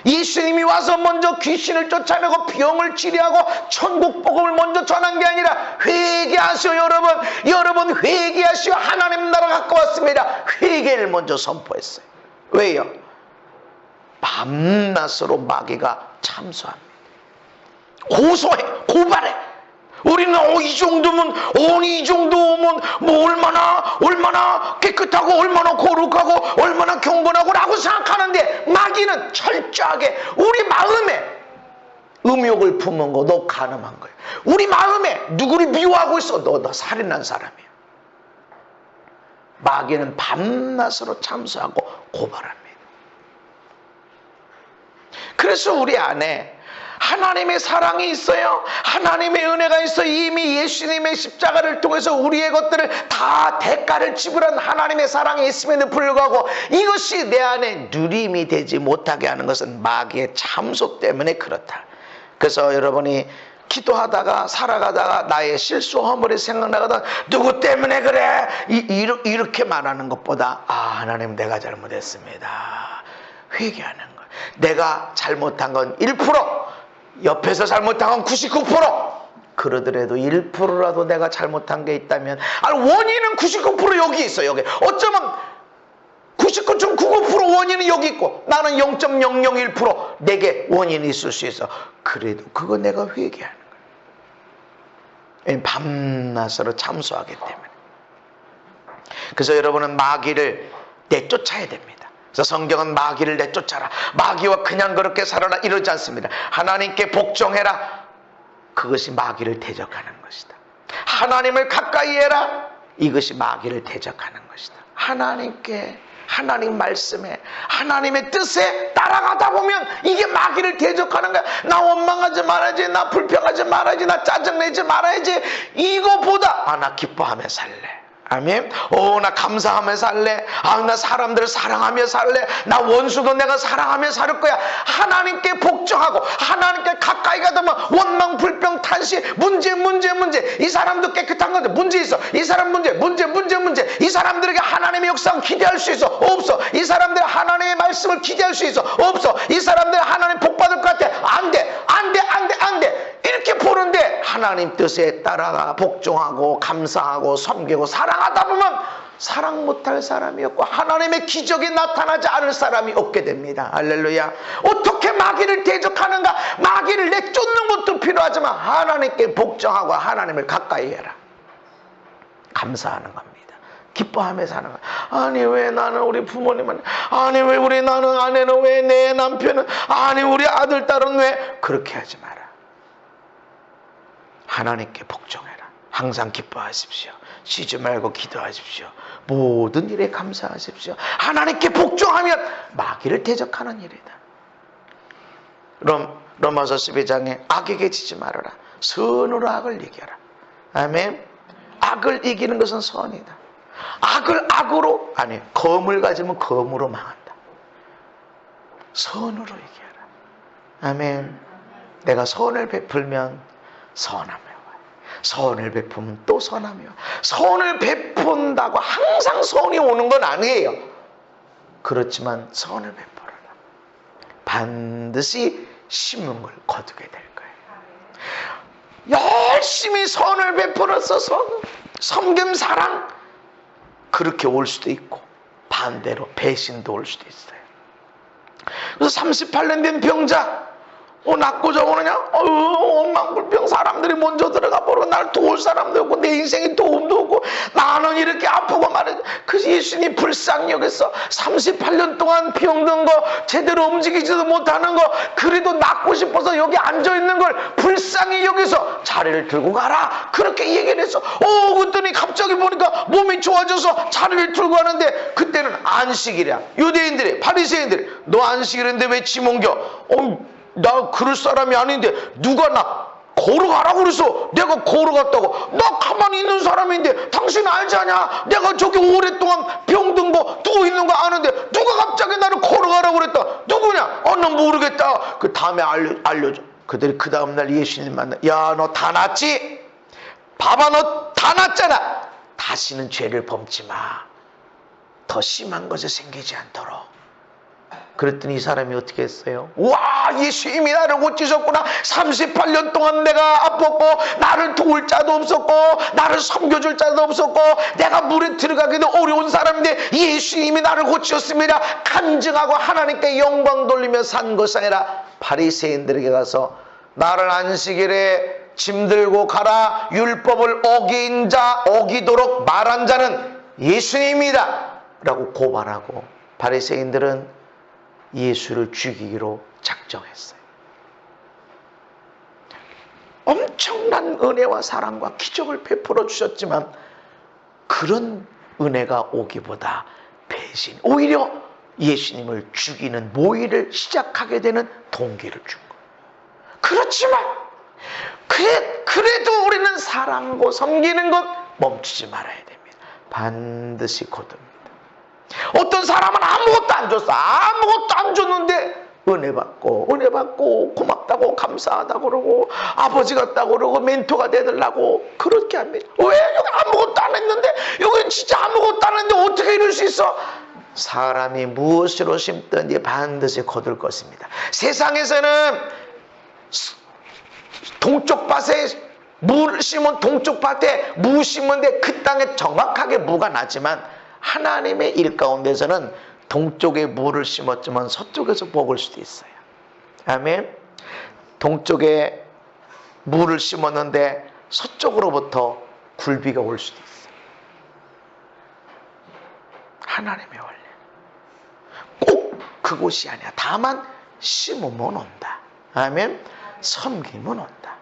[SPEAKER 1] 예수님이 와서 먼저 귀신을 쫓아내고 병을 치료하고 천국 복음을 먼저 전한 게 아니라 회개하시오. 여러분 회개하시오. 하나님 나라 갖고 왔습니다. 회개를 먼저 선포했어요. 왜요? 밤낮으로 마귀가 참소합니다. 고소해, 고발해. 우리는 이 정도면, 이 정도면 뭐 얼마나 깨끗하고 얼마나 거룩하고 얼마나 경건하고 라고 생각하는데, 마귀는 철저하게 우리 마음에 음욕을 품은 거, 너 간음한 거야. 우리 마음에 누구를 미워하고 있어, 너 살인한 사람이야. 마귀는 밤낮으로 참소하고 고발합니다. 그래서 우리 안에 하나님의 사랑이 있어요. 하나님의 은혜가 있어요. 이미 예수님의 십자가를 통해서 우리의 것들을 다 대가를 지불한 하나님의 사랑이 있음에도 불구하고 이것이 내 안에 누림이 되지 못하게 하는 것은 마귀의 참소 때문에 그렇다. 그래서 여러분이 기도하다가 살아가다가 나의 실수 허물이 생각나거든, 누구 때문에 그래? 이렇게 말하는 것보다, 하나님, 내가 잘못했습니다. 회개하는 것. 내가 잘못한 건 1%, 옆에서 잘못한 건 99%. 그러더라도 1%라도 내가 잘못한 게 있다면, 원인은 99% 여기 있어. 여기 어쩌면 99.99% 원인은 여기 있고 나는 0.001% 내게 원인이 있을 수 있어. 그래도 그거 내가 회개하는 거예요. 밤낮으로 참소하기 때문에. 그래서 여러분은 마귀를 내쫓아야 됩니다. 그래서 성경은 마귀를 내쫓아라, 마귀와 그냥 그렇게 살아라 이러지 않습니다. 하나님께 복종해라. 그것이 마귀를 대적하는 것이다. 하나님을 가까이 해라. 이것이 마귀를 대적하는 것이다. 하나님께, 하나님 말씀에, 하나님의 뜻에 따라가다 보면 이게 마귀를 대적하는 거야. 나 원망하지 말아야지, 나 불평하지 말아야지, 나 짜증내지 말아야지. 이거보다 나 기뻐하며 살래. 아멘. 나 감사하며 살래. 나 사람들을 사랑하며 살래. 나 원수도 내가 사랑하며 살 거야. 하나님께 복종하고 하나님께 가까이 가다 보면 원망, 불평, 탄식, 문제. 이 사람도 깨끗한 건데 문제 있어. 이 사람 문제. 이 사람들에게 하나님의 역사를 기대할 수 있어? 없어. 이 사람들 하나님의 말씀을 기대할 수 있어? 없어. 이 사람들 하나님 복 받을 것 같아? 안 돼. 이렇게 보는데 하나님 뜻에 따라가 복종하고 감사하고 섬기고 사랑하다 보면 사랑 못할 사람이 없고 하나님의 기적이 나타나지 않을 사람이 없게 됩니다. 할렐루야. 어떻게 마귀를 대적하는가? 마귀를 내쫓는 것도 필요하지만 하나님께 복종하고 하나님을 가까이 해라. 감사하는 겁니다. 기뻐하며 사는 거야. 아니 왜 나는 우리 부모님은, 아니 왜 우리 나는 아내는, 왜 내 남편은, 아니 우리 아들 딸은 왜? 그렇게 하지 마라. 하나님께 복종해라. 항상 기뻐하십시오. 쉬지 말고 기도하십시오. 모든 일에 감사하십시오. 하나님께 복종하면 마귀를 대적하는 일이다. 로마서 12장에 악에게 지지 말아라. 선으로 악을 이겨라. 아멘. 악을 이기는 것은 선이다. 악을 악으로, 아니 검을 가지면 검으로 망한다. 선으로 이겨라. 아멘. 내가 선을 베풀면 선함이 와요. 선을 베푸면 또 선함이 와요. 선을 베푼다고 항상 선이 오는 건 아니에요. 그렇지만 선을 베풀어라. 반드시 심은 걸 거두게 될 거예요. 열심히 선을 베풀어서 섬김, 사랑, 그렇게 올 수도 있고 반대로 배신도 올 수도 있어요. 그래서 38년 된 병자, 낳고자 오느냐? 엉망불평 사람들이 먼저 들어가 버리고 날 도울 사람도 없고 내 인생에 도움도 없고 나는 이렇게 아프고 말이야. 그 예수님 불쌍히 여겨서 38년 동안 병든 거 제대로 움직이지도 못하는 거 그래도 낳고 싶어서 여기 앉아있는 걸 불쌍히 여기서 자리를 들고 가라 그렇게 얘기를 했어. 그랬더니 갑자기 보니까 몸이 좋아져서 자리를 들고 가는데 그때는 안식일이야. 유대인들이 바리새인들이 너 안식일인데 왜 짐 옮겨? 나 그럴 사람이 아닌데 누가 나 걸어가라고 그래서 내가 걸어갔다고. 나 가만히 있는 사람인데 당신 알지 않냐? 내가 저기 오랫동안 병든 거 누워있는 거 아는데 누가 갑자기 나를 걸어가라고 그랬다. 누구냐? 나 모르겠다. 그 다음에 알려줘. 그들이 그 다음날 예수님 만나. 야, 너 다 낫지? 봐봐, 너 다 낫잖아. 다시는 죄를 범지 마. 더 심한 것이 생기지 않도록. 그랬더니 이 사람이 어떻게 했어요? 와, 예수님이 나를 고치셨구나. 38년 동안 내가 아팠고 나를 도울 자도 없었고 나를 섬겨줄 자도 없었고 내가 물에 들어가기도 어려운 사람인데 예수님이 나를 고치셨습니다. 간증하고 하나님께 영광 돌리며 산 것이 아니라 바리새인들에게 가서 나를 안식일에 짐 들고 가라 율법을 어기도록 말한 자는 예수님이다 라고 고발하고 바리새인들은 예수를 죽이기로 작정했어요. 엄청난 은혜와 사랑과 기적을 베풀어 주셨지만 그런 은혜가 오기보다 배신, 오히려 예수님을 죽이는 모의를 시작하게 되는 동기를 준 거예요. 그렇지만 그래도 우리는 사랑하고 섬기는 것 멈추지 말아야 됩니다. 반드시 거듭니다. 어떤 사람은 아무것도 안 줬어. 아무것도 안 줬는데 은혜 받고 고맙다고 감사하다고 그러고 아버지 같다고 그러고 멘토가 되달라고 그렇게 합니다. 왜? 여기 아무것도 안 했는데 여기 진짜 아무것도 안 했는데 어떻게 이럴 수 있어? 사람이 무엇으로 심든지 반드시 거둘 것입니다. 세상에서는 동쪽 밭에 무를 심은 동쪽 밭에 무 심은데 그 땅에 정확하게 무가 나지만 하나님의 일 가운데서는 동쪽에 무를 심었지만 서쪽에서 먹을 수도 있어요. 아멘. 동쪽에 무를 심었는데 서쪽으로부터 굴비가 올 수도 있어요. 하나님의 원리. 꼭 그곳이 아니야. 다만 심으면 온다. 아멘. 섬기면 온다.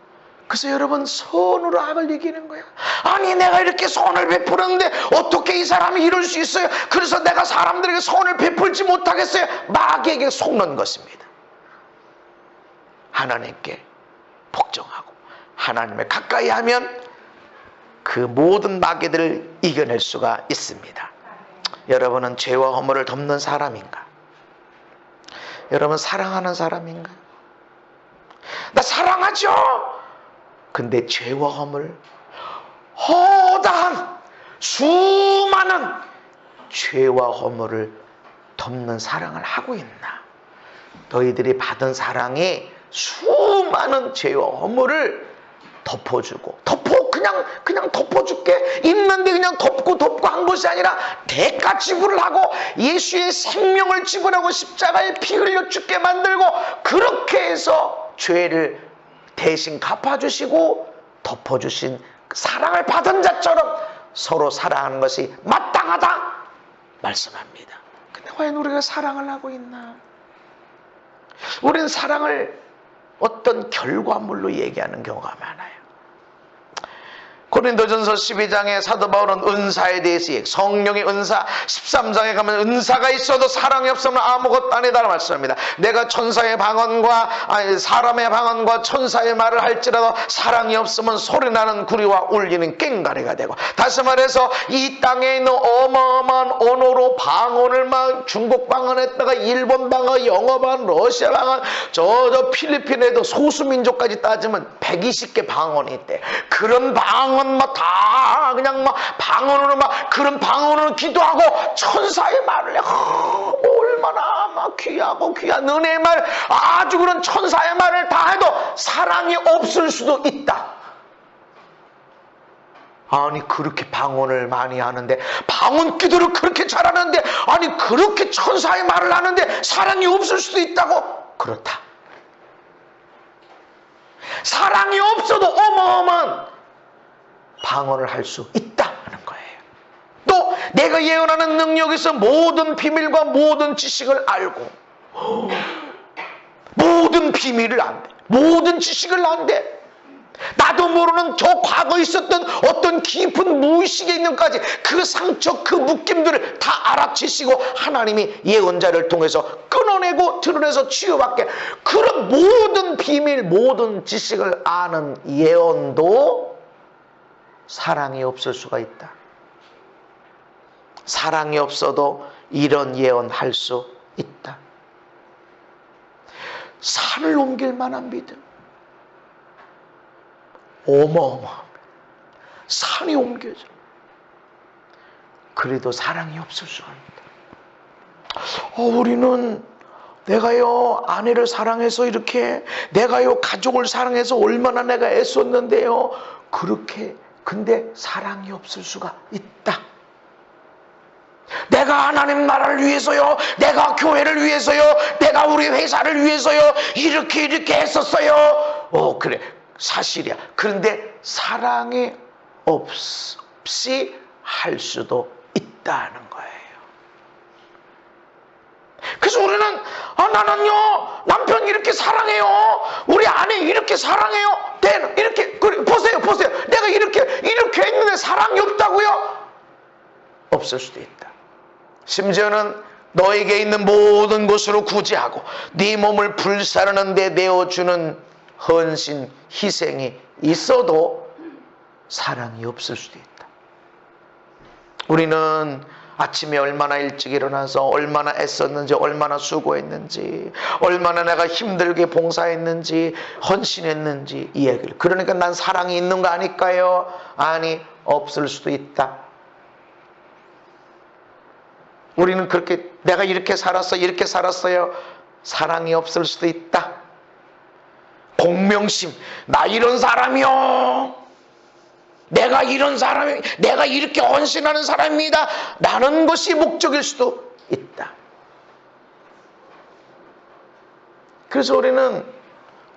[SPEAKER 1] 그래서 여러분 선으로 악을 이기는 거야. 아니 내가 이렇게 선을 베푸는데 어떻게 이 사람이 이럴 수 있어요? 그래서 내가 사람들에게 선을 베풀지 못하겠어요? 마귀에게 속는 것입니다. 하나님께 복종하고 하나님을 가까이 하면 그 모든 마귀들을 이겨낼 수가 있습니다. 여러분은 죄와 허물을 덮는 사람인가? 여러분 사랑하는 사람인가? 나 사랑하죠. 근데 죄와 허물, 허다한 수많은 죄와 허물을 덮는 사랑을 하고 있나? 너희들이 받은 사랑이 수많은 죄와 허물을 덮어주고 그냥 덮어줄게 있는데 그냥 덮고 한 것이 아니라 대가 지불을 하고 예수의 생명을 지불하고 십자가에 피 흘려 죽게 만들고 그렇게 해서 죄를 대신 갚아주시고 덮어주신 사랑을 받은 자처럼 서로 사랑하는 것이 마땅하다 말씀합니다. 근데 과연 우리가 사랑을 하고 있나? 우리는 사랑을 어떤 결과물로 얘기하는 경우가 많아요. 고린도전서 12장에 사도 바울은 은사에 대해서 성령의 은사 13장에 가면 은사가 있어도 사랑이 없으면 아무것도 아니다라고 말씀합니다. 내가 천사의 방언과 사람의 방언과 천사의 말을 할지라도 사랑이 없으면 소리나는 구리와 울리는 꽹가리가 되고, 다시 말해서 이 땅에 있는 어마어마한 언어로 방언을 막 중국 방언 했다가 일본 방언, 영어 방언, 러시아 방언, 저 필리핀에도 소수민족까지 따지면 120개 방언이 있대. 그런 방언 다 그냥 막 방언으로 막 그런 방언으로 기도하고 천사의 말을 얼마나 막 귀하고 귀한 은혜의 말, 아주 그런 천사의 말을 다 해도 사랑이 없을 수도 있다. 아니 그렇게 방언을 많이 하는데, 방언 기도를 그렇게 잘하는데, 아니 그렇게 천사의 말을 하는데 사랑이 없을 수도 있다고? 그렇다. 사랑이 없어도 어마어마한 방언을 할 수 있다 하는 거예요. 또 내가 예언하는 능력에서 모든 비밀과 모든 지식을 알고 모든 비밀을 안대, 모든 지식을 안대, 나도 모르는 저 과거에 있었던 어떤 깊은 무의식에 있는 까지 그 상처, 그 묶임들을 다 알아채시고 하나님이 예언자를 통해서 끊어내고 드러내서 치유받게, 그런 모든 비밀, 모든 지식을 아는 예언도 사랑이 없을 수가 있다. 사랑이 없어도 이런 예언할 수 있다. 산을 옮길 만한 믿음, 어마어마합니다. 산이 옮겨져. 그래도 사랑이 없을 수가 있다. 우리는 내가요 아내를 사랑해서 이렇게, 내가요 가족을 사랑해서 얼마나 내가 애썼는데요. 그렇게, 근데 사랑이 없을 수가 있다. 내가 하나님 나라를 위해서요, 내가 교회를 위해서요, 내가 우리 회사를 위해서요 이렇게 했었어요. 그래, 사실이야. 그런데 사랑이 없이 할 수도 있다는 거예요. 그래서 우리는 나는요 남편 이렇게 사랑해요, 우리 아내 이렇게 사랑해요, 이렇게, 보세요 내가 이렇게 했는데 사랑이 없다고요? 없을 수도 있다. 심지어는 너에게 있는 모든 것으로 구제하고 네 몸을 불사르는 데 내어주는 헌신, 희생이 있어도 사랑이 없을 수도 있다. 우리는 아침에 얼마나 일찍 일어나서 얼마나 애썼는지, 얼마나 수고했는지, 얼마나 내가 힘들게 봉사했는지, 헌신했는지 이야기를, 그러니까 난 사랑이 있는 거 아닐까요? 아니, 없을 수도 있다. 우리는 그렇게, 내가 이렇게 살았어요. 사랑이 없을 수도 있다. 공명심, 나 이런 사람이요, 내가 이런 사람이, 내가 이렇게 헌신하는 사람입니다 라는 것이 목적일 수도 있다. 그래서 우리는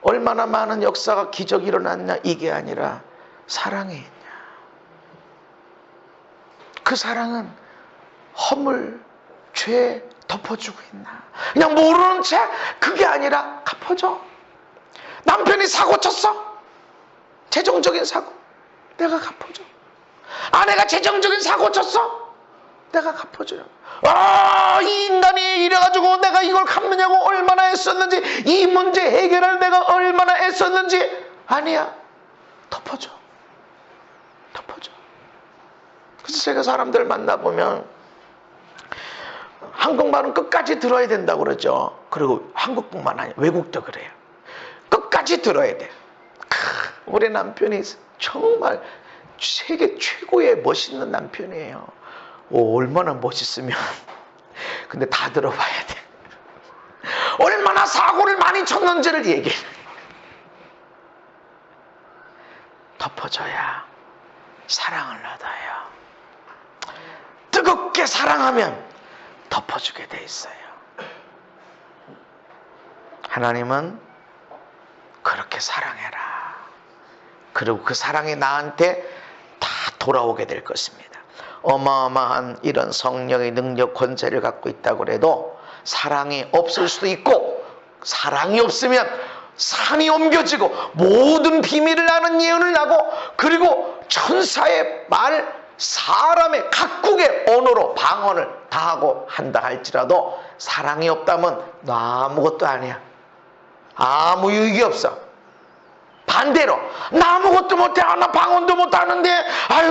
[SPEAKER 1] 얼마나 많은 역사가, 기적이 일어났냐 이게 아니라 사랑이 있냐, 그 사랑은 허물, 죄 덮어주고 있나, 그냥 모르는 채, 그게 아니라 갚아줘. 남편이 사고 쳤어, 재정적인 사고, 내가 갚아줘. 아내가 재정적인 사고 쳤어, 내가 갚아줘요. 이 인간이 이래가지고 내가 이걸 갚느냐고 얼마나 애썼는지, 이 문제 해결할 내가 얼마나 애썼는지, 아니야, 덮어줘. 그래서 제가 사람들 만나보면 한국말은 끝까지 들어야 된다고 그러죠. 그리고 한국뿐만 아니라 외국도 그래요. 끝까지 들어야 돼. 우리 남편이 정말 세계 최고의 멋있는 남편이에요. 얼마나 멋있으면, 근데 다 들어봐야 돼. 얼마나 사고를 많이 쳤는지를 얘기해. 덮어줘야 사랑을 얻어요. 뜨겁게 사랑하면 덮어주게 돼 있어요. 하나님은 그렇게 사랑해라. 그리고 그 사랑이 나한테 다 돌아오게 될 것입니다. 어마어마한 이런 성령의 능력, 권세를 갖고 있다고 해도 사랑이 없을 수도 있고, 사랑이 없으면 산이 옮겨지고 모든 비밀을 아는 예언을 하고, 그리고 천사의 말, 사람의 각국의 언어로 방언을 다 하고 한다 할지라도 사랑이 없다면 너 아무것도 아니야. 아무 유익이 없어. 반대로 나 아무것도 못해, 나 방언도 못하는데,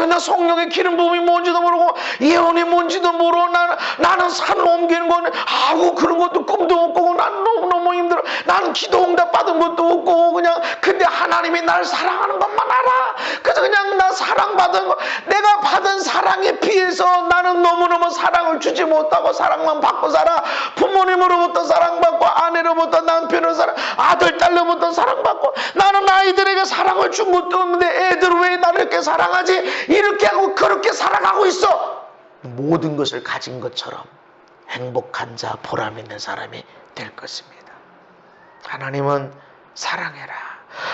[SPEAKER 1] 나 성령의 기름 부음이 뭔지도 모르고 예언이 뭔지도 모르고 나는 산을 옮기는 건 그런 것도 꿈도 못 꾸고, 난 너무너무 힘들어, 나는 기도 응답 받은 것도 없고, 그냥 근데 하나님이 나를 사랑하는 것만 알아. 그래서 그냥 나 사랑받은 거, 내가 받은 사랑에 비해서 나는 너무너무 사랑을 주지 못하고 사랑만 받고 살아. 부모님으로부터 사랑받고, 아내로부터, 남편으로부터 사랑, 아들 딸로부터 사랑받고, 나는 아이들에게 사랑을 준 것도 없는데 애들 왜 나를 이렇게 사랑하지? 이렇게 하고 그렇게 살아가고 있어. 모든 것을 가진 것처럼 행복한 자, 보람 있는 사람이 될 것입니다. 하나님은 사랑해라.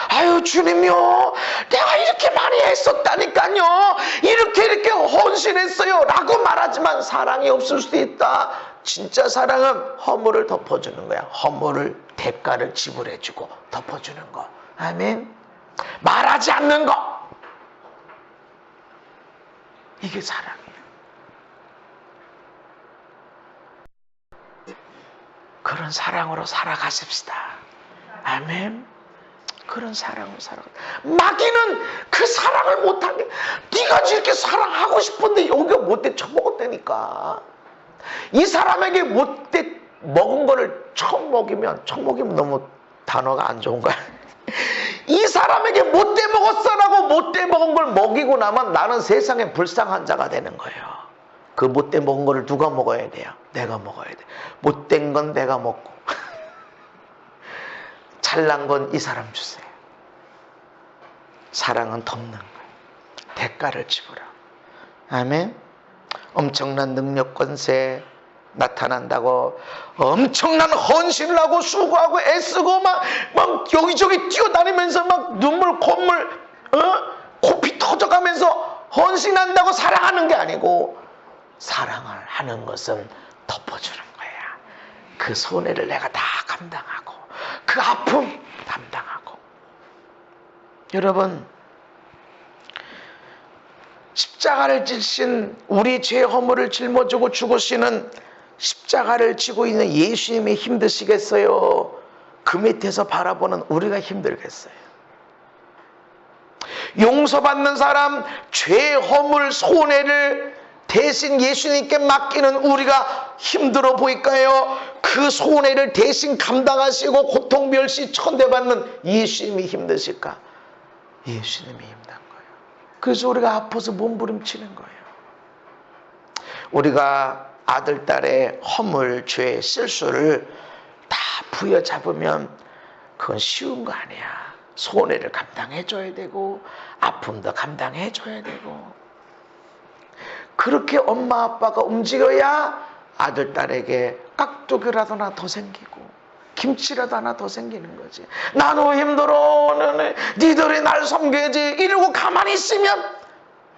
[SPEAKER 1] 아유 주님요, 내가 이렇게 많이 했었다니까요, 이렇게 헌신했어요 라고 말하지만 사랑이 없을 수도 있다. 진짜 사랑은 허물을 덮어주는 거야. 허물을, 대가를 지불해주고 덮어주는 거. 아멘. 말하지 않는 거, 이게 사랑이에요. 그런 사랑으로 살아가십시다. 아멘. 그런 사랑으로 살아가. 마귀는 그 사랑을 못하게, 네가 이렇게 사랑하고 싶은데 여기가 못돼 처먹었다니까. 이 사람에게 못돼 먹은 거를 처먹이면 너무 단어가 안 좋은 거야. 이 사람에게 못돼 먹었어라고 못돼 먹은 걸 먹이고 나면 나는 세상에 불쌍한 자가 되는 거예요. 그 못돼 먹은 거를 누가 먹어야 돼요? 내가 먹어야 돼. 못된 건 내가 먹고 잘난 건 이 사람 주세요. 사랑은 덮는 거예요. 대가를 지불하고. 아멘. 엄청난 능력 권세 나타난다고 엄청난 헌신을 하고 수고하고 애쓰고 막 여기저기 뛰어다니면서 막 눈물 콧물 코피 터져가면서 헌신한다고 사랑하는 게 아니고, 사랑을 하는 것은 덮어주는 거야. 그 손해를 내가 다 감당하고 그 아픔 담당하고. 여러분, 십자가를 지신, 우리 죄 허물을 짊어지고 죽으시는 십자가를 지고 있는 예수님이 힘드시겠어요? 그 밑에서 바라보는 우리가 힘들겠어요? 용서받는 사람, 죄 허물 손해를 대신 예수님께 맡기는 우리가 힘들어 보일까요? 그 손해를 대신 감당하시고 고통 멸시 천대받는 예수님이 힘드실까? 예수님이 힘든 거예요. 그래서 우리가 아파서 몸부림치는 거예요. 우리가 아들, 딸의 허물, 죄, 실수를 다 부여잡으면 그건 쉬운 거 아니야. 손해를 감당해줘야 되고 아픔도 감당해줘야 되고, 그렇게 엄마 아빠가 움직여야 아들, 딸에게 깍두기라도 하나 더 생기고 김치라도 하나 더 생기는 거지. 나도 힘들어, 니들이 날 섬겨야지 이러고 가만히 있으면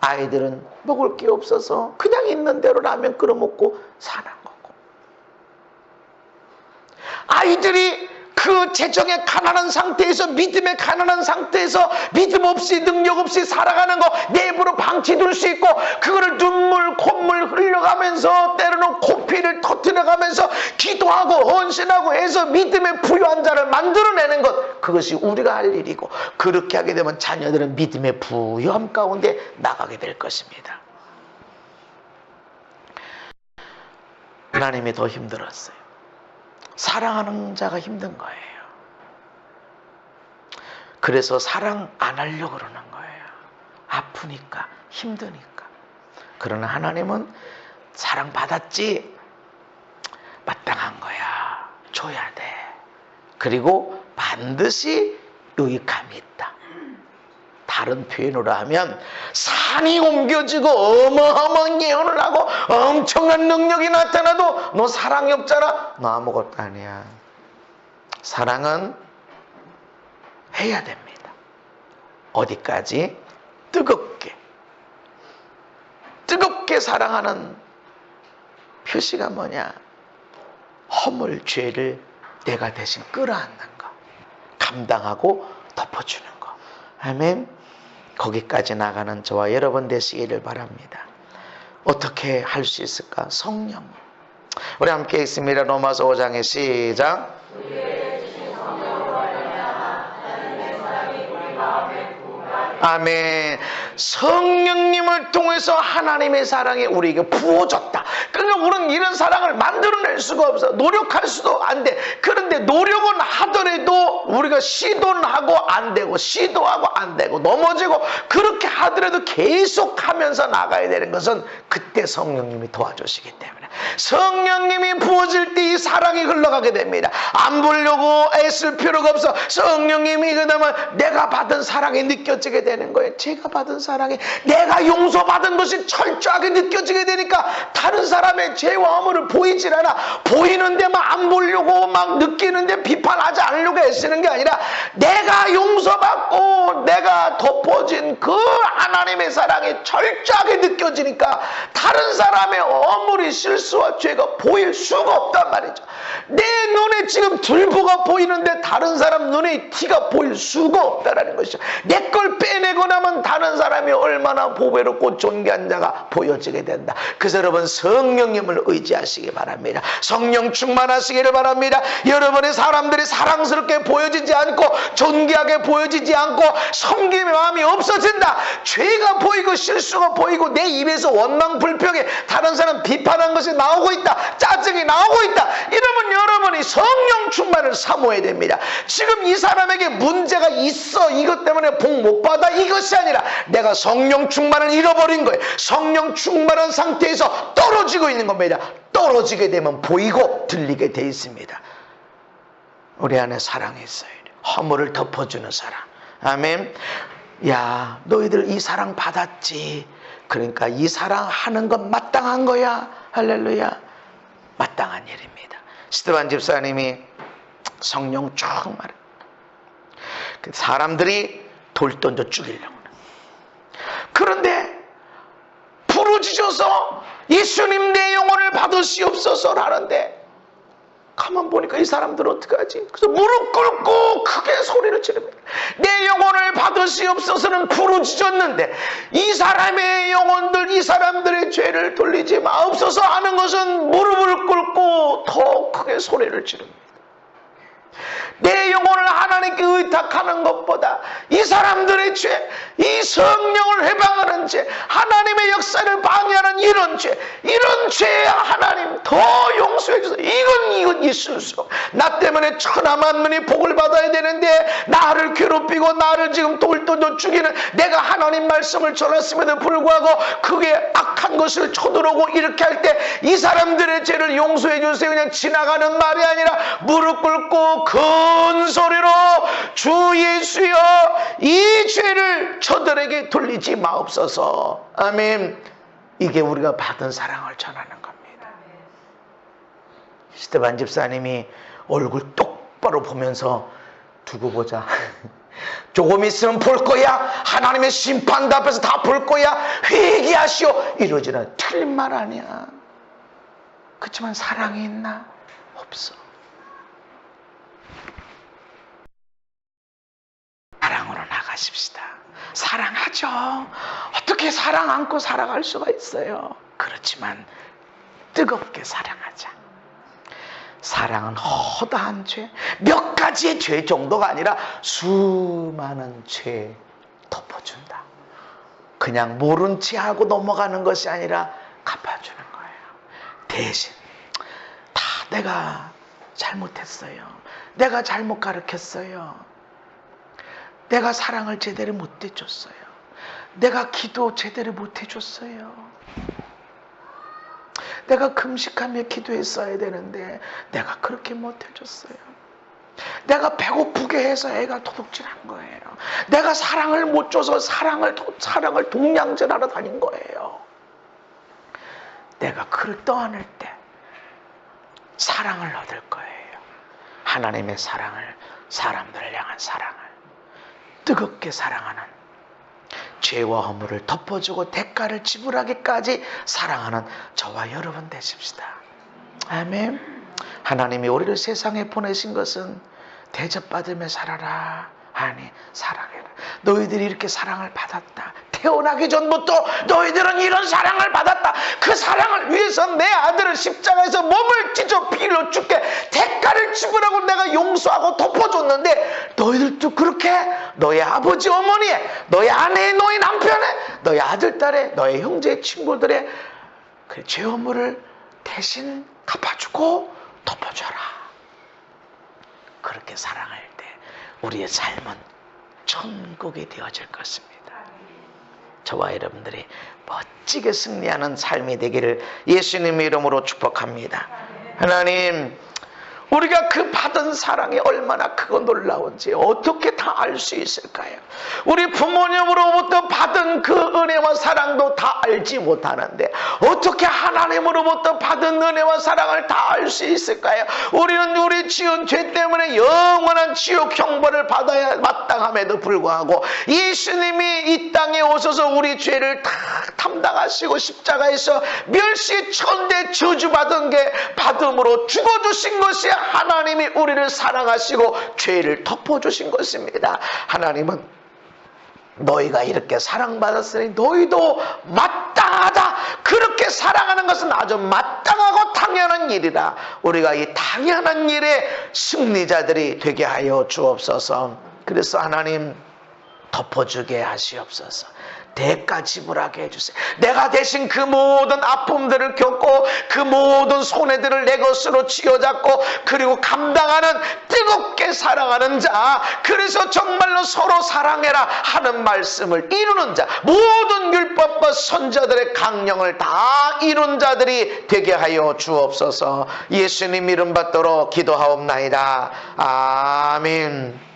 [SPEAKER 1] 아이들은 먹을 게 없어서 그냥 있는 대로 라면 끓여 먹고 사는 거고, 아이들이 그 재정에 가난한 상태에서, 믿음에 가난한 상태에서 믿음 없이 능력 없이 살아가는 거 내부로 방치될 수 있고, 그거를 눈물 콧물 흘려가면서 때로는 코피를 터뜨려가면서 기도하고 헌신하고 해서 믿음의 부유한 자를 만들어내는 것, 그것이 우리가 할 일이고, 그렇게 하게 되면 자녀들은 믿음의 부유함 가운데 나가게 될 것입니다. 하나님이 더 힘들었어요. 사랑하는 자가 힘든 거예요. 그래서 사랑 안 하려고 그러는 거예요. 아프니까, 힘드니까. 그러나 하나님은 사랑받았지, 마땅한 거야, 줘야 돼. 그리고 반드시 유익함이 있다. 다른 표현으로 하면 산이 옮겨지고 어마어마한 예언을 하고 엄청난 능력이 나타나도 너 사랑이 없잖아, 너 아무것도 아니야. 사랑은 해야 됩니다. 어디까지? 뜨겁게 사랑하는 표시가 뭐냐? 허물, 죄를 내가 대신 끌어안는 거, 감당하고 덮어주는 거. 아멘. 거기까지 나가는 저와 여러분 되시기를 바랍니다. 어떻게 할 수 있을까? 성령. 우리 함께 읽습니다. 로마서 5장의 시작. 아멘. 성령님을 통해서 하나님의 사랑이 우리에게 부어졌다. 그러니까 우리는 이런 사랑을 만들어낼 수가 없어. 노력할 수도 안 돼. 그런데 노력은 하더라도 우리가 시도는 하고 안 되고, 시도하고 안 되고, 넘어지고, 그렇게 하더라도 계속 하면서 나가야 되는 것은 그때 성령님이 도와주시기 때문에. 성령님이 부어질 보일 때 이 사랑이 흘러가게 됩니다. 안 보려고 애쓸 필요가 없어. 성령님이 그다음에 내가 받은 사랑이 느껴지게 되는 거예요. 제가 받은 사랑이, 내가 용서받은 것이 철저하게 느껴지게 되니까 다른 사람의 죄와 허물을 보이질 않아. 보이는데 막 안 보려고 막 느끼는데 비판하지 않으려고 애쓰는 게 아니라 내가 용서받고 내가 덮어진 그 하나님의 사랑이 철저하게 느껴지니까 다른 사람의 허물이, 실수와 죄가 보일 수가 없단 말이죠. 내 눈에 지금 들보가 보이는데 다른 사람 눈에 티가 보일 수가 없다는 것이죠. 내 걸 빼내고 나면 다른 사람이 얼마나 보배롭고 존귀한 자가 보여지게 된다. 그래서 여러분 성령님을 의지하시기 바랍니다. 성령 충만하시기를 바랍니다. 여러분의 사람들이 사랑스럽게 보여지지 않고 존귀하게 보여지지 않고 섬김의 마음이 없어진다. 죄가 보이고 실수가 보이고 내 입에서 원망 불평에 다른 사람 비판한 것이 나오고 있다. 짜증이 나오고 있다. 이러면 여러분이 성령 충만을 사모해야 됩니다. 지금 이 사람에게 문제가 있어, 이것 때문에 복 못 받아, 이것이 아니라 내가 성령 충만을 잃어버린 거예요. 성령 충만한 상태에서 떨어지고 있는 겁니다. 떨어지게 되면 보이고 들리게 돼 있습니다. 우리 안에 사랑이 있어요. 허물을 덮어주는 사랑. 아멘. 야, 너희들 이 사랑 받았지. 그러니까 이 사랑 하는 건 마땅한 거야. 할렐루야. 마땅한 일입니다. 스테반 집사님이 성령 충만, 사람들이 돌 던져 죽이려고. 그런데 부르짖어서 예수님 내 영혼을 받으시옵소서 하는데 가만 보니까 이 사람들은 어떡하지? 그래서 무릎 꿇고 크게 소리를 지릅니다. 내 영혼을 받으시옵소서는 부르짖었는데 이 사람의 영혼들, 이 사람들의 죄를 돌리지 마옵소서 하는 것은 무릎을 꿇고 더 크게 소리를 지릅니다. 내 영혼을 하나님께 의탁하는 것보다 이 사람들의 죄, 이 성령을 해방하는 죄, 하나님의 역사를 방해하는 이런 죄 하나님 더 용서해 주세요. 이건 있을 수 없어. 나 때문에 천하 만민이 복을 받아야 되는데 나를 괴롭히고 나를 지금 돌 던져 죽이는, 내가 하나님 말씀을 전했음에도 불구하고 그게 악한 것을 쳐들어오고 이렇게 할 때 이 사람들의 죄를 용서해 주세요. 그냥 지나가는 말이 아니라 무릎 꿇고 큰 소리로 주 예수여 이 죄를 저들에게 돌리지 마옵소서. 아멘. 이게 우리가 받은 사랑을 전하는 겁니다. 스테반 집사님이 얼굴 똑바로 보면서 두고 보자. 조금 있으면 볼 거야. 하나님의 심판대 앞에서 다 볼 거야. 회개하시오. 이러지는 틀린 말 아니야. 그렇지만 사랑이 있나? 없어. 사랑으로 나가십시다. 사랑하죠. 어떻게 사랑 않고 살아갈 수가 있어요. 그렇지만 뜨겁게 사랑하자. 사랑은 허다한 죄, 몇 가지의 죄 정도가 아니라 수많은 죄 덮어준다. 그냥 모른 채 하고 넘어가는 것이 아니라 갚아주는 거예요. 대신 다 내가 잘못했어요. 내가 잘못 가르쳤어요. 내가 사랑을 제대로 못 해줬어요. 내가 기도 제대로 못 해줬어요. 내가 금식하며 기도했어야 되는데 내가 그렇게 못 해줬어요. 내가 배고프게 해서 애가 도둑질한 거예요. 내가 사랑을 못 줘서 사랑을 동냥질하러 다닌 거예요. 내가 그를 떠안을 때 사랑을 얻을 거예요. 하나님의 사랑을, 사람들을 향한 사랑을, 뜨겁게 사랑하는, 죄와 허물을 덮어주고 대가를 지불하기까지 사랑하는 저와 여러분 되십시다. 아멘. 하나님이 우리를 세상에 보내신 것은 대접받으며 살아라 하니 사랑해라. 너희들이 이렇게 사랑을 받았다. 태어나기 전부터 너희들은 이런 사랑을 받았다. 그 사랑을 위해서 내 아들을 십자가에서 몸을 찢어 피로 죽게 대가를 지불하고 내가 용서하고 덮어줬는데 너희들도 그렇게 너의 아버지 어머니의, 너의 아내의, 너의 남편의, 너의 아들 딸의, 너의 형제 친구들의 그 죄 허물을 대신 갚아주고 덮어줘라. 그렇게 사랑할 때 우리의 삶은 천국이 되어질 것입니다. 저와 여러분들이 멋지게 승리하는 삶이 되기를 예수님의 이름으로 축복합니다. 하나님, 우리가 그 받은 사랑이 얼마나 크고 놀라운지 어떻게 다 알 수 있을까요? 우리 부모님으로부터 받은 그 은혜와 사랑도 다 알지 못하는데 어떻게 하나님으로부터 받은 은혜와 사랑을 다 알 수 있을까요? 우리는 우리 지은 죄 때문에 영원한 지옥 형벌을 받아야 마땅함에도 불구하고 예수님이 이 땅에 오셔서 우리 죄를 다 담당하시고 십자가에서 멸시천대 저주받은 게 받음으로 죽어주신 것이 하나님이 우리를 사랑하시고 죄를 덮어주신 것입니다. 하나님은 너희가 이렇게 사랑받았으니 너희도 마땅하다. 그렇게 사랑하는 것은 아주 마땅하고 당연한 일이다. 우리가 이 당연한 일의 승리자들이 되게 하여 주옵소서. 그래서 하나님 덮어주게 하시옵소서. 대가 지불하게 해주세요. 내가 대신 그 모든 아픔들을 겪고 그 모든 손해들을 내 것으로 쥐어잡고 그리고 감당하는 뜨겁게 사랑하는 자, 그래서 정말로 서로 사랑해라 하는 말씀을 이루는 자, 모든 율법과 선자들의 강령을 다 이룬 자들이 되게 하여 주옵소서. 예수님 이름 받도록 기도하옵나이다. 아멘.